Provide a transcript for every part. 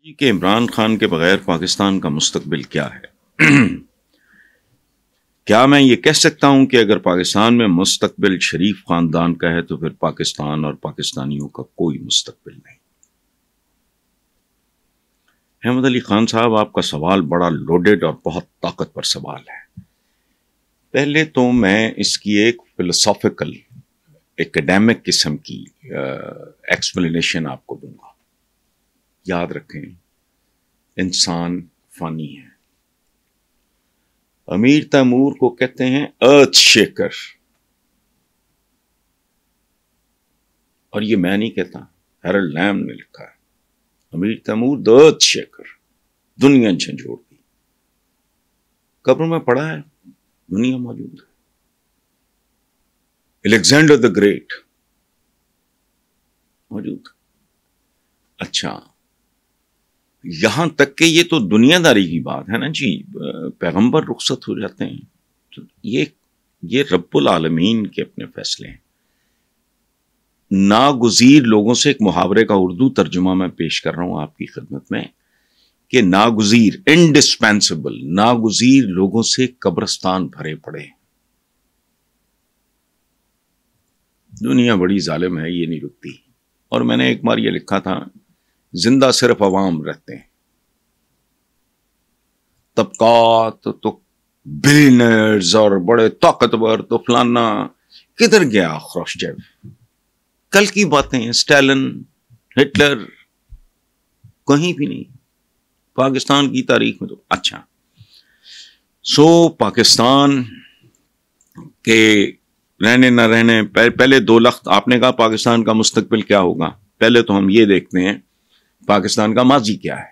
جی کہ عمران خان کے بغیر پاکستان کا مستقبل کیا ہے؟ کیا میں یہ کہہ سکتا ہوں کہ اگر پاکستان میں مستقبل شریف خاندان کا ہے تو پھر پاکستان اور پاکستانیوں کا کوئی مستقبل نہیں؟ احمد علی خان صاحب، آپ کا سوال بڑا لوڈڈ اور بہت طاقتور سوال ہے۔ پہلے تو میں اس کی ایک فلسافیکل ایکڈیمک قسم کی ایکسپلینیشن آپ کو دوں گا۔ یاد رکھیں، انسان فانی ہے۔ امیر تیمور کو کہتے ہیں ارتھ شیکر، اور یہ میں نہیں کہتا، ہیرلڈ لیم نے لکھا ہے، امیر تیمور دی ارتھ شیکر، دنیا جھنجھوڑ دی۔ قبر میں پڑا ہے، دنیا موجود ہے۔ الیگزینڈر دی گریٹ موجود۔ اچھا، یہاں تک کہ یہ تو دنیا داری کی بات ہے نا جی، پیغمبر رخصت ہو جاتے ہیں تو یہ رب العالمین کے اپنے فیصلے ہیں۔ ناگزیر لوگوں سے ایک محاورے کا اردو ترجمہ میں پیش کر رہا ہوں آپ کی خدمت میں کہ ناگزیر، انڈسپینسبل، ناگزیر لوگوں سے قبرستان بھرے پڑے۔ دنیا بڑی ظالم ہے، یہ نہیں رکتی۔ اور میں نے ایک بار یہ لکھا تھا، زندہ صرف عوام رہتے ہیں، طبقات تو بلینئرز اور بڑے طاقتور تو فلانا۔ کدھر گیا خروشچیو؟ کل کی باتیں، اسٹالن، ہٹلر، کہیں بھی نہیں پاکستان کی تاریخ میں تو۔ اچھا، پاکستان کے رہنے نہ رہنے، پہلے دو لخت آپ نے کہا پاکستان کا مستقبل کیا ہوگا۔ پہلے تو ہم یہ دیکھتے ہیں پاکستان کا ماضی کیا ہے۔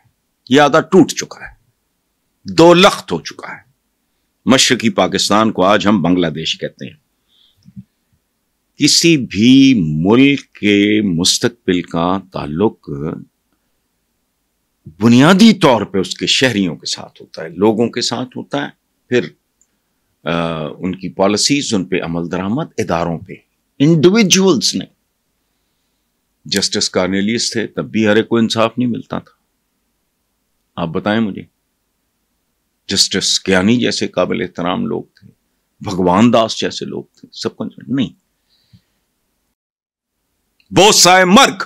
یہ آدھا ٹوٹ چکا ہے، دو لخت ہو چکا ہے۔ مشرقی پاکستان کو آج ہم بنگلہ دیش کہتے ہیں۔ کسی بھی ملک کے مستقبل کا تعلق بنیادی طور پہ اس کے شہریوں کے ساتھ ہوتا ہے، لوگوں کے ساتھ ہوتا ہے، پھر ان کی پالیسیز، ان پہ عمل درآمد، اداروں پہ، انڈیویجولز نے۔ جسٹس کارنیلیس تھے تب بھی ہر ایک کو انصاف نہیں ملتا تھا۔ آپ بتائیں مجھے، جسٹس کیانی جیسے قابل احترام لوگ تھے، بھگوان داس جیسے لوگ تھے، سب کو نہیں۔ بوسائے مرگ،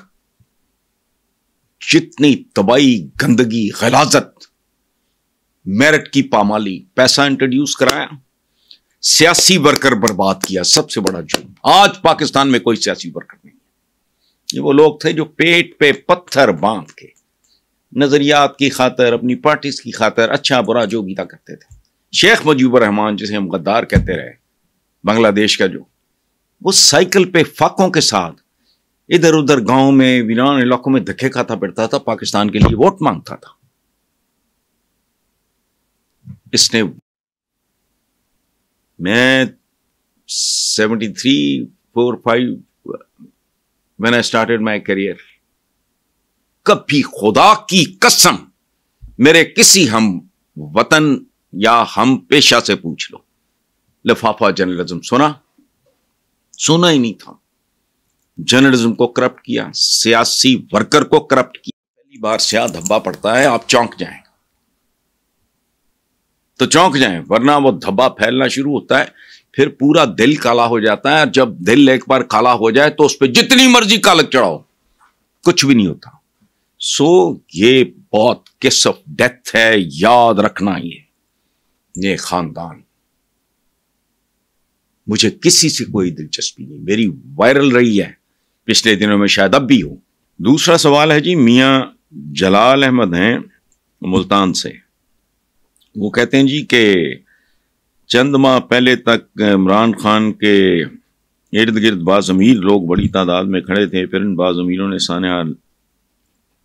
جتنی تباہی، گندگی، غلاظت، میرٹ کی پامالی، پیسہ انٹروڈیوس کرایا، سیاسی ورکر برباد کیا، سب سے بڑا جرم۔ آج پاکستان میں کوئی سیاسی ورکر نہیں۔ یہ وہ لوگ تھے جو پیٹ پہ پتھر باندھ کے نظریات کی خاطر، اپنی پارٹیز کی خاطر اچھا برا جو گیتا کرتے تھے۔ شیخ مجیب الرحمان، جسے ہم غدار کہتے رہے، بنگلہ دیش کا، جو وہ سائیکل پہ فاقوں کے ساتھ ادھر ادھر گاؤں میں، ویران علاقوں میں دھکے کھاتا پھرتا تھا، پاکستان کے لیے ووٹ مانگتا تھا۔ اس نے، میں 73 4 5 when I started my career، کبھی خدا کی قسم میرے کسی ہم وطن یا ہم پیشہ سے پوچھ لو، لفافہ جرنلزم سنا ہی نہیں تھا۔ جرنلزم کو کرپٹ کیا، سیاسی ورکر کو کرپٹ کیا۔ پہلی بار سیاہ دھبا پڑتا ہے، آپ چونک جائیں تو چونک جائیں، ورنہ وہ دھبا پھیلنا شروع ہوتا ہے، پھر پورا دل کالا ہو جاتا ہے۔ جب دل ایک بار کالا ہو جائے تو اس پہ جتنی مرضی کالک چڑھاؤ، کچھ بھی نہیں ہوتا۔ یہ بہت کس آف ڈیتھ ہے، یاد رکھنا۔ یہ خاندان، مجھے کسی سے کوئی دلچسپی نہیں، میری وائرل رہی ہے پچھلے دنوں میں، شاید اب بھی ہو۔ دوسرا سوال ہے جی، میاں جلال احمد ہیں ملتان سے، وہ کہتے ہیں جی کہ چند ماہ پہلے تک عمران خان کے ارد گرد بعض امیر لوگ بڑی تعداد میں کھڑے تھے، پھر ان بعض امیروں نے سانحہ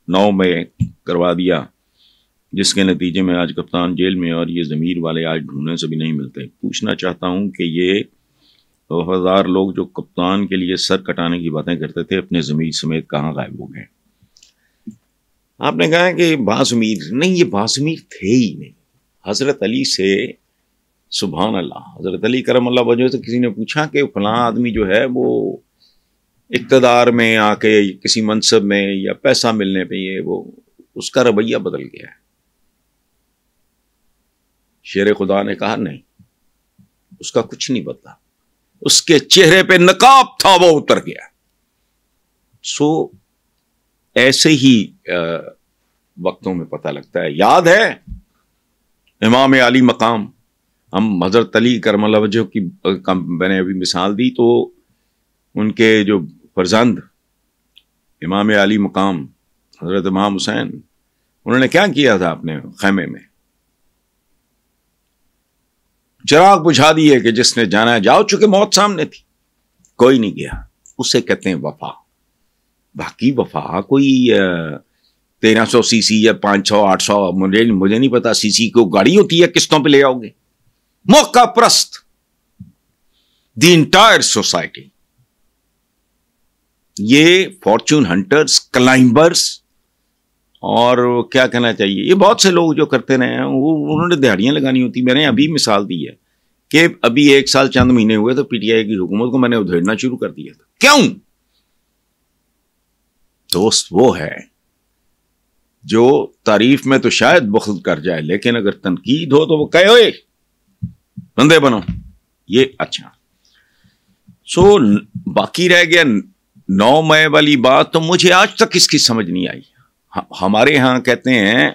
9 میں کروا دیا، جس کے نتیجے میں آج کپتان جیل میں، اور یہ ضمیر والے آج ڈھونڈنے سے بھی نہیں ملتے۔ پوچھنا چاہتا ہوں کہ یہ 2000 لوگ جو کپتان کے لیے سر کٹانے کی باتیں کرتے تھے، اپنے ضمیر سمیت کہاں غائب ہو گئے؟ آپ نے کہا کہ باضمیر نہیں، یہ باضمیر تھے ہی نہیں۔ حضرت علی سے، سبحان اللہ، حضرت علی کرم اللہ وجہ سے کسی نے پوچھا کہ فلاں آدمی جو ہے وہ اقتدار میں آ کے کسی منصب میں یا پیسہ ملنے پہ یہ وہ اس کا رویہ بدل گیا ہے. شیر خدا نے کہا نہیں، اس کا کچھ نہیں بدلا، اس کے چہرے پہ نقاب تھا وہ اتر گیا. سو ایسے ہی وقتوں میں پتہ لگتا ہے. یاد ہے امام علی مقام، ہم حضرت علی کرم اللہ وجہہ کی میں نے ابھی مثال دی، تو ان کے جو فرزند امام علی مقام حضرت امام حسین، انہوں نے کیا کیا تھا اپنے خیمے میں؟ چراغ بجھا دیے کہ جس نے جانا ہے جاؤ، چونکہ موت سامنے تھی، کوئی نہیں گیا. اسے کہتے ہیں وفا. باقی وفا کوئی 1300 سی سی یا 500 800 مجھے نہیں پتا سی سی کو گاڑی ہوتی ہے قسطوں پہ لے آؤ گے. موقع پرست دی انٹائر سوسائٹی، یہ فارچون ہنٹرز، کلائمبرز، اور کیا کہنا چاہیے، یہ بہت سے لوگ جو کرتے رہے ہیں، انہوں نے دہاڑیاں لگانی ہوتی. میں نے ابھی مثال دی ہے کہ ابھی 1 سال چند مہینے ہوئے تو پی ٹی آئی کی حکومت کو میں نے ادھیڑنا شروع کر دیا تھا. کیوں؟ دوست وہ ہے جو تعریف میں تو شاید بخل کر جائے، لیکن اگر تنقید ہو تو وہ کہے ہوئے بندے بنو. یہ اچھا. سو باقی رہ گیا 9 مئی والی بات، تو مجھے آج تک اس کی سمجھ نہیں آئی. ہمارے ہاں کہتے ہیں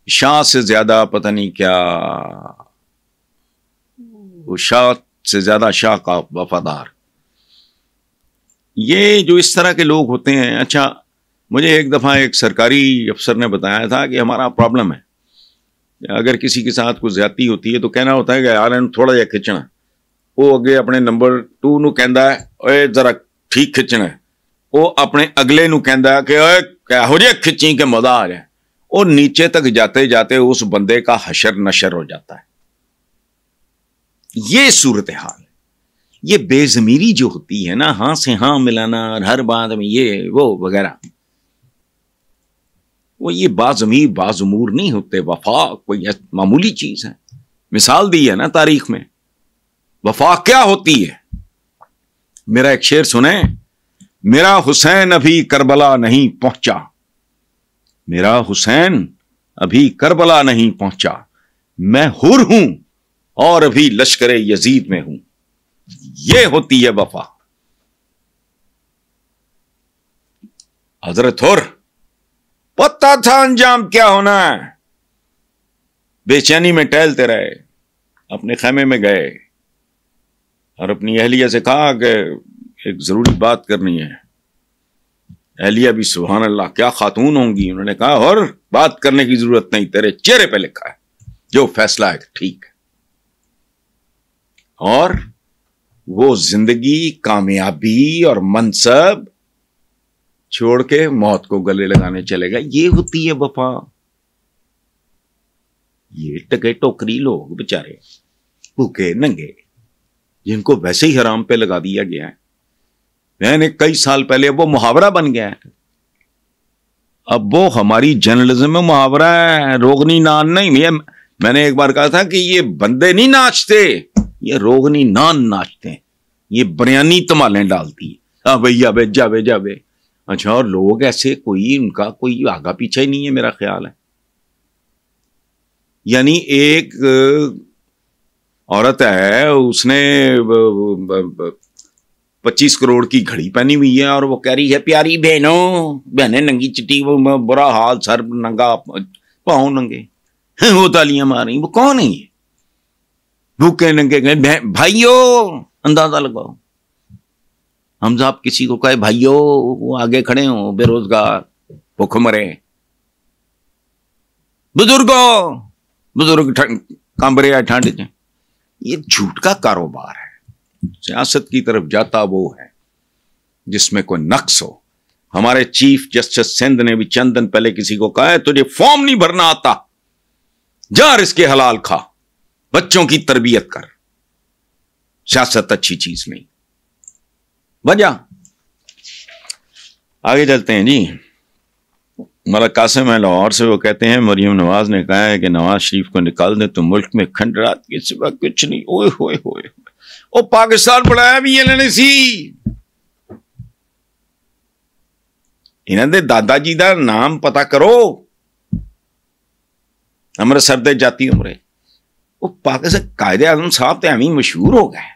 شاہ سے زیادہ پتہ نہیں کیا، وہ شاہ سے زیادہ شاہ کا وفادار. یہ جو اس طرح کے لوگ ہوتے ہیں. اچھا، مجھے ایک دفعہ ایک سرکاری افسر نے بتایا تھا کہ ہمارا پرابلم ہے، اگر کسی کے ساتھ کوئی زیادتی ہوتی ہے تو کہنا ہوتا ہے کہ یار تھوڑا جہا کھچنا، وہ اگے اپنے نمبر 2 نو کہندا ہے اوے ذرا ٹھیک کھچنا ہے، وہ اپنے اگلے نو کہندا ہے کہ اوے کہو جے کھچیں کہ مزہ آ جائے. اور نیچے تک جاتے جاتے اس بندے کا حشر نشر ہو جاتا ہے. یہ صورتحال ہے. یہ بے ضمیری جو ہوتی ہے نا، ہاں سے ہاں ملانا اور ہر بات میں یہ وہ وغیرہ، وہ یہ باضمیر بازمور نہیں ہوتے. وفا کوئی معمولی چیز ہے. مثال دی ہے نا تاریخ میں. وفا کیا ہوتی ہے؟ میرا ایک شعر سنیں، میرا حسین ابھی کربلا نہیں پہنچا، میرا حسین ابھی کربلا نہیں پہنچا، میں حر ہوں اور ابھی لشکر یزید میں ہوں. یہ ہوتی ہے وفا. حضرت حر پتہ تھا انجام کیا ہونا ہے، بے چینی میں ٹہلتے رہے، اپنے خیمے میں گئے اور اپنی اہلیہ سے کہا کہ ایک ضروری بات کرنی ہے. اہلیہ بھی سبحان اللہ کیا خاتون ہوں گی، انہوں نے کہا اور بات کرنے کی ضرورت نہیں، تیرے چہرے پہ لکھا ہے جو فیصلہ ہے ٹھیک ہے. اور وہ زندگی، کامیابی اور منصب چھوڑ کے موت کو گلے لگانے چلے گا. یہ ہوتی ہے وفا. یہ ٹکے ٹوکری لوگ بےچارے بھوکے ننگے، جن کو ویسے ہی حرام پہ لگا دیا گیا ہے. میں نے کئی سال پہلے وہ محاورہ بن گیا ہے. اب وہ ہماری جرنلزم میں محاورہ ہے، روغنی نان نہیں. میں نے ایک بار کہا تھا کہ یہ بندے نہیں ناچتے، یہ روغنی نان ناچتے ہیں، یہ بریانی تمالیں ڈالتی ہے. ہاں بھئی جاوے جاوے جاوے. اچھا، اور لوگ ایسے کوئی ان کا کوئی آگا پیچھا ہی نہیں ہے میرا خیال ہے. یعنی ایک عورت ہے، اس نے 25 کروڑ کی گھڑی پہنی ہوئی ہے اور وہ کہہ رہی ہے پیاری بہنوں، بہنیں ننگی چٹی، وہ برا حال، سر ننگا، پاؤں ننگے، وہ تالیاں مار رہی. وہ کون ہے یہ بھوکے ننگے گئے؟ بھائیو اندازہ لگاؤ. حمزہ آپ کسی کو کہے بھائیو، وہ آگے کھڑے ہوں بے روزگار بھوک مرے. بزرگوں، بزرگ کامبرے ٹھنڈ. یہ جھوٹ کا کاروبار ہے. سیاست کی طرف جاتا وہ ہے جس میں کوئی نقص ہو. ہمارے چیف جسٹس سندھ نے بھی چند دن پہلے کسی کو کہا ہے تجھے فارم نہیں بھرنا آتا، جا رزق حلال کھا، بچوں کی تربیت کر. سیاست اچھی چیز نہیں. وجہ آگے چلتے ہیں جی. ملک قاسم ہے لاہور سے، وہ کہتے ہیں مریم نواز نے کہا ہے کہ نواز شریف کو نکال دیں تو ملک میں کھنڈرات کے سوا کچھ نہیں. اوئے ہوئے ہوئے، وہ پاکستان بڑھایا بھی انہوں نے سی. انہوں نے دادا جی دا نام پتا کرو. امرتسر دے جاتی عمرے. وہ پاکستان قائد اعظم صاحب تے ایویں مشہور ہو گئے,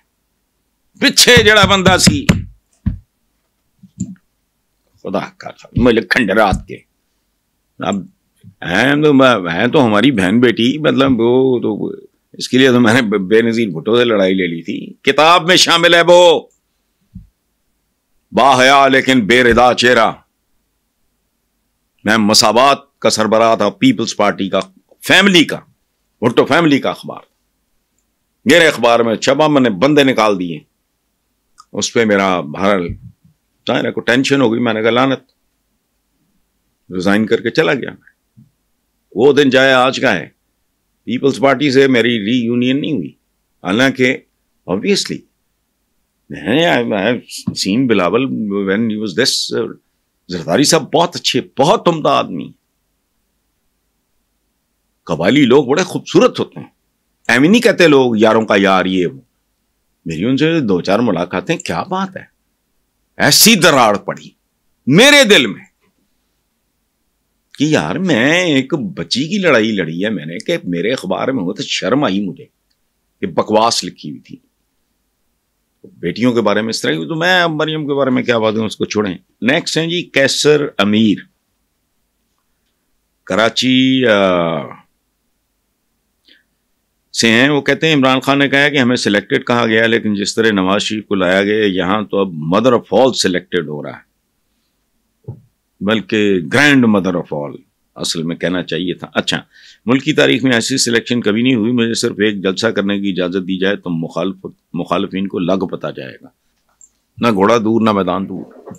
پیچھے جڑا بندہ سی خدا کا مجھے کھنڈرات کے, اب ہیں تو ہماری بہن بیٹی, مطلب وہ تو اس کے لیے تو میں نے بے نظیر بھٹو سے لڑائی لے لی تھی. کتاب میں شامل ہے وہ باحیا لیکن بے ردا چہرہ. میں مساوات کا سربراہ تھا پیپلز پارٹی کا, فیملی کا, بھٹو فیملی کا اخبار. میرے اخبار میں چھپا, میں نے بندے نکال دیے. اس پہ میرا بہرحال ظاہر ہے کو ٹینشن ہو گئی. میں نے کہا لعنت, ریزائن کر کے چلا گیا. وہ دن جائے آج کا ہے. پیپلز پارٹی سے میری ری یونین نہیں ہوئی, حالانکہ obviously scene Bilawal when he was this Zardari صاحب بہت اچھے, بہت عمدہ آدمی. قبائلی لوگ بڑے خوبصورت ہوتے ہیں, ایویں نہیں کہتے لوگ یاروں کا یار یہ وہ. میری ان سے 2-4 ملاقاتیں, کیا بات ہے, ایسی دراڑ پڑی میرے دل میں کہ یار میں ایک بچی کی لڑائی لڑی ہے میں نے, کہ میرے اخبار میں ہو تو شرم آئی مجھے کہ بکواس لکھی ہوئی تھی بیٹیوں کے بارے میں اس طرح کی. تو میں اب مریم کے بارے میں کیا بات ہے, اس کو چھوڑیں. نیکسٹ ہیں جی کیسر امیر, کراچی سے ہیں. وہ کہتے ہیں عمران خان نے کہا کہ ہمیں سلیکٹڈ کہا گیا, لیکن جس طرح نواز شریف کو لایا گیا یہاں تو اب مدر آف آل سلیکٹڈ ہو رہا ہے, بلکہ گرینڈ مدر آف آل اصل میں کہنا چاہیے تھا. اچھا, ملک کی تاریخ میں ایسی سلیکشن کبھی نہیں ہوئی. مجھے صرف ایک جلسہ کرنے کی اجازت دی جائے تو مخالفین کو لگ پتا جائے گا. نہ گھوڑا دور نہ میدان دور.